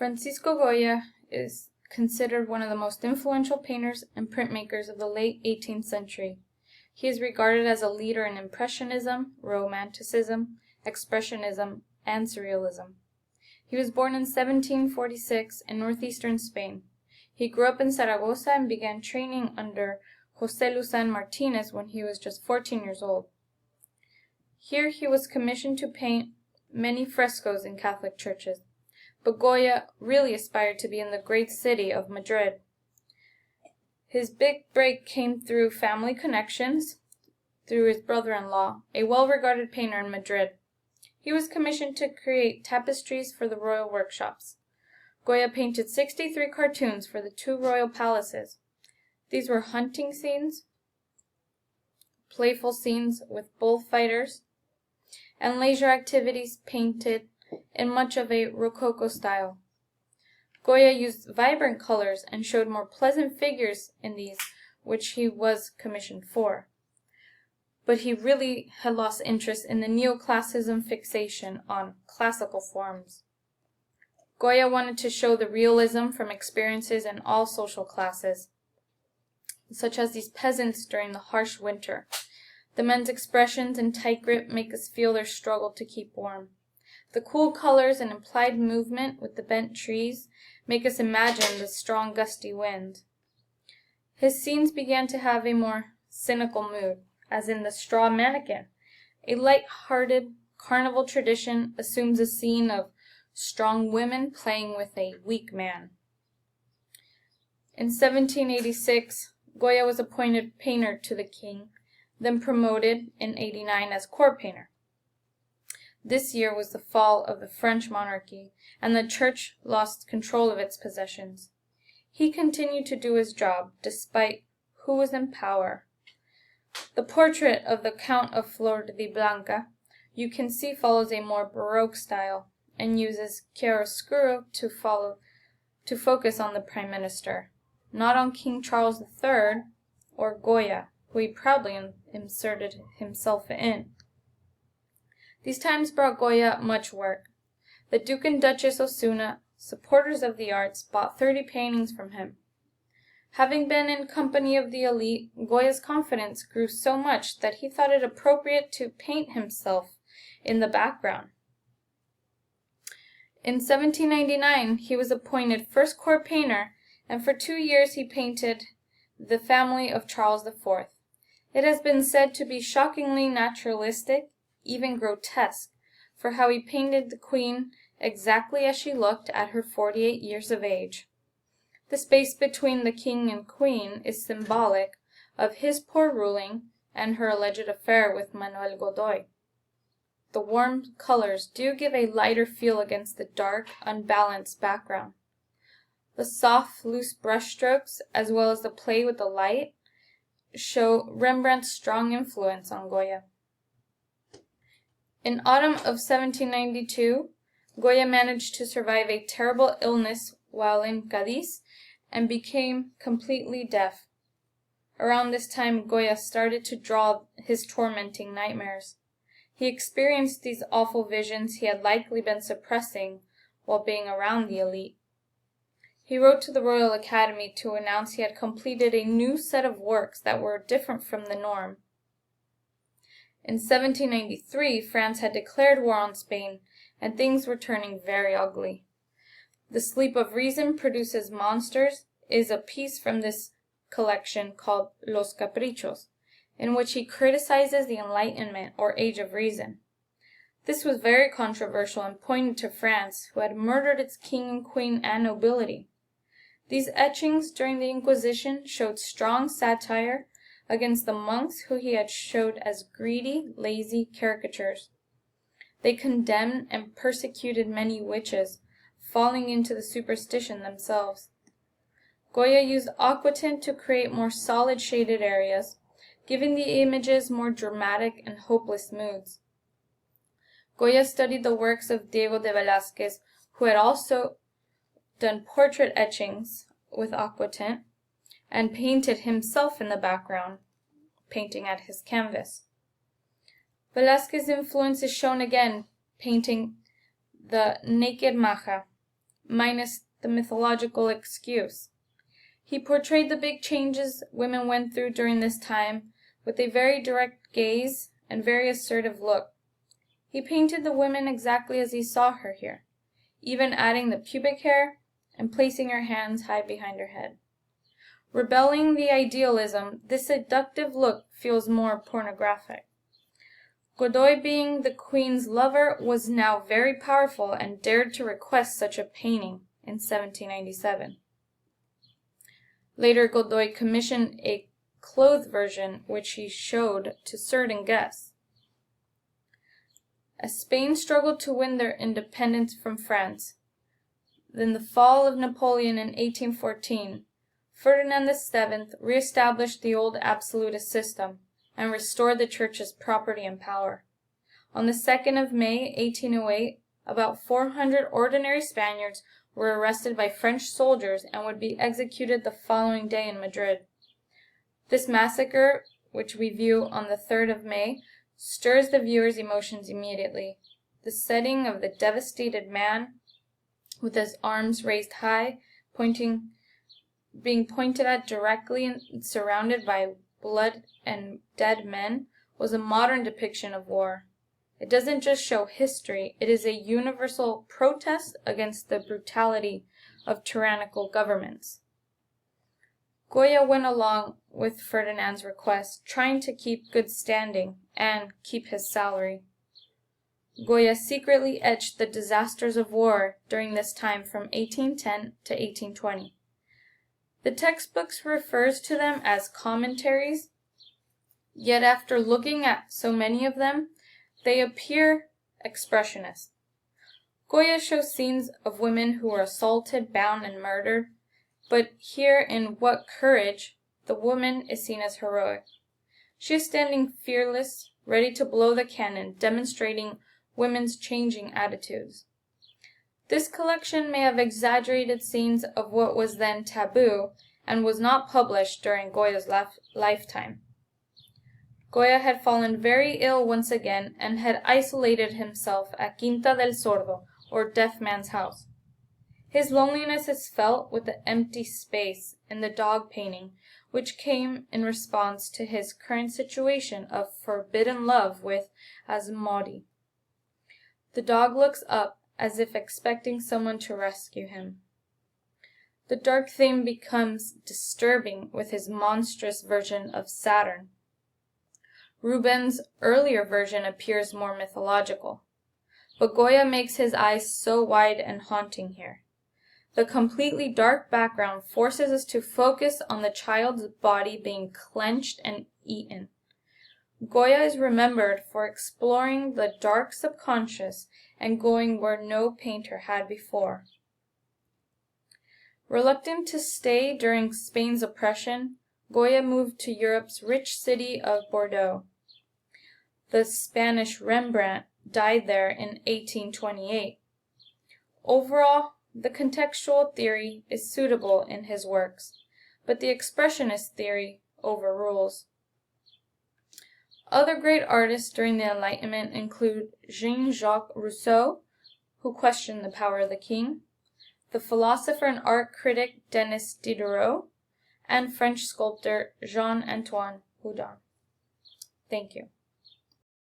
Francisco Goya is considered one of the most influential painters and printmakers of the late 18th century. He is regarded as a leader in Impressionism, Romanticism, Expressionism, and Surrealism. He was born in 1746 in northeastern Spain. He grew up in Zaragoza and began training under José Luzán Martínez when he was just 14 years old. Here he was commissioned to paint many frescoes in Catholic churches, but Goya really aspired to be in the great city of Madrid. His big break came through family connections, through his brother-in-law, a well-regarded painter in Madrid. He was commissioned to create tapestries for the royal workshops. Goya painted 63 cartoons for the two royal palaces. These were hunting scenes, playful scenes with bullfighters, and leisure activities painted in much of a Rococo style. Goya used vibrant colors and showed more pleasant figures in these, which he was commissioned for. But he really had lost interest in the neoclassicism fixation on classical forms. Goya wanted to show the realism from experiences in all social classes, such as these peasants during the harsh winter. The men's expressions and tight grip make us feel their struggle to keep warm. The cool colors and implied movement with the bent trees make us imagine the strong gusty wind. His scenes began to have a more cynical mood, as in The Straw Mannequin. A light-hearted carnival tradition assumes a scene of strong women playing with a weak man. In 1786, Goya was appointed painter to the king, then promoted in 89 as court painter. This year was the fall of the French monarchy, and the church lost control of its possessions. He continued to do his job, despite who was in power. The portrait of the Count of Floridablanca, you can see, follows a more Baroque style, and uses chiaroscuro to focus on the Prime Minister, not on King Charles III or Goya, who he proudly inserted himself in. These times brought Goya much work. The Duke and Duchess Osuna, supporters of the arts, bought 30 paintings from him. Having been in company of the elite, Goya's confidence grew so much that he thought it appropriate to paint himself in the background. In 1799, he was appointed first court painter, and for 2 years he painted the family of Charles IV. It has been said to be shockingly naturalistic, even grotesque, for how he painted the queen exactly as she looked at her 48 years of age. The space between the king and queen is symbolic of his poor ruling and her alleged affair with Manuel Godoy. The warm colors do give a lighter feel against the dark, unbalanced background. The soft, loose brushstrokes, as well as the play with the light, show Rembrandt's strong influence on Goya. In autumn of 1792, Goya managed to survive a terrible illness while in Cadiz and became completely deaf. Around this time, Goya started to draw his tormenting nightmares. He experienced these awful visions he had likely been suppressing while being around the elite. He wrote to the Royal Academy to announce he had completed a new set of works that were different from the norm. In 1793, France had declared war on Spain, and things were turning very ugly. The Sleep of Reason Produces Monsters is a piece from this collection called Los Caprichos, in which he criticizes the Enlightenment or Age of Reason. This was very controversial and pointed to France, who had murdered its king and queen and nobility. These etchings during the Inquisition showed strong satire against the monks who he had showed as greedy, lazy caricatures. They condemned and persecuted many witches, falling into the superstition themselves. Goya used aquatint to create more solid shaded areas, giving the images more dramatic and hopeless moods. Goya studied the works of Diego de Velázquez, who had also done portrait etchings with aquatint, and painted himself in the background, painting at his canvas. Velázquez's influence is shown again, painting the naked Maja, minus the mythological excuse. He portrayed the big changes women went through during this time with a very direct gaze and very assertive look. He painted the women exactly as he saw her here, even adding the pubic hair and placing her hands high behind her head. Rebelling the idealism, this seductive look feels more pornographic. Godoy, being the queen's lover, was now very powerful and dared to request such a painting in 1797. Later, Godoy commissioned a clothed version which he showed to certain guests. As Spain struggled to win their independence from France, then the fall of Napoleon in 1814, Ferdinand VII re-established the old absolutist system and restored the church's property and power. On the 2nd of May, 1808, about 400 ordinary Spaniards were arrested by French soldiers and would be executed the following day in Madrid. This massacre, which we view on the 3rd of May, stirs the viewer's emotions immediately. The setting of the devastated man, with his arms raised high, being pointed at directly and surrounded by blood and dead men, was a modern depiction of war. It doesn't just show history, it is a universal protest against the brutality of tyrannical governments. Goya went along with Ferdinand's request, trying to keep good standing and keep his salary. Goya secretly etched the disasters of war during this time from 1810 to 1820. The textbooks refers to them as commentaries, yet after looking at so many of them, they appear expressionist. Goya shows scenes of women who were assaulted, bound, and murdered, but here in What Courage, the woman is seen as heroic. She is standing fearless, ready to blow the cannon, demonstrating women's changing attitudes. This collection may have exaggerated scenes of what was then taboo and was not published during Goya's lifetime. Goya had fallen very ill once again and had isolated himself at Quinta del Sordo, or Deaf Man's House. His loneliness is felt with the empty space in the dog painting, which came in response to his current situation of forbidden love with Asmodi. The dog looks up as if expecting someone to rescue him. The dark theme becomes disturbing with his monstrous version of Saturn. Rubens' earlier version appears more mythological, but Goya makes his eyes so wide and haunting here. The completely dark background forces us to focus on the child's body being clenched and eaten. Goya is remembered for exploring the dark subconscious and going where no painter had before. Reluctant to stay during Spain's oppression, Goya moved to Europe's rich city of Bordeaux. The Spanish Rembrandt died there in 1828. Overall, the contextual theory is suitable in his works, but the expressionist theory overrules. Other great artists during the Enlightenment include Jean-Jacques Rousseau, who questioned the power of the king, the philosopher and art critic Denis Diderot, and French sculptor Jean-Antoine Houdon. Thank you.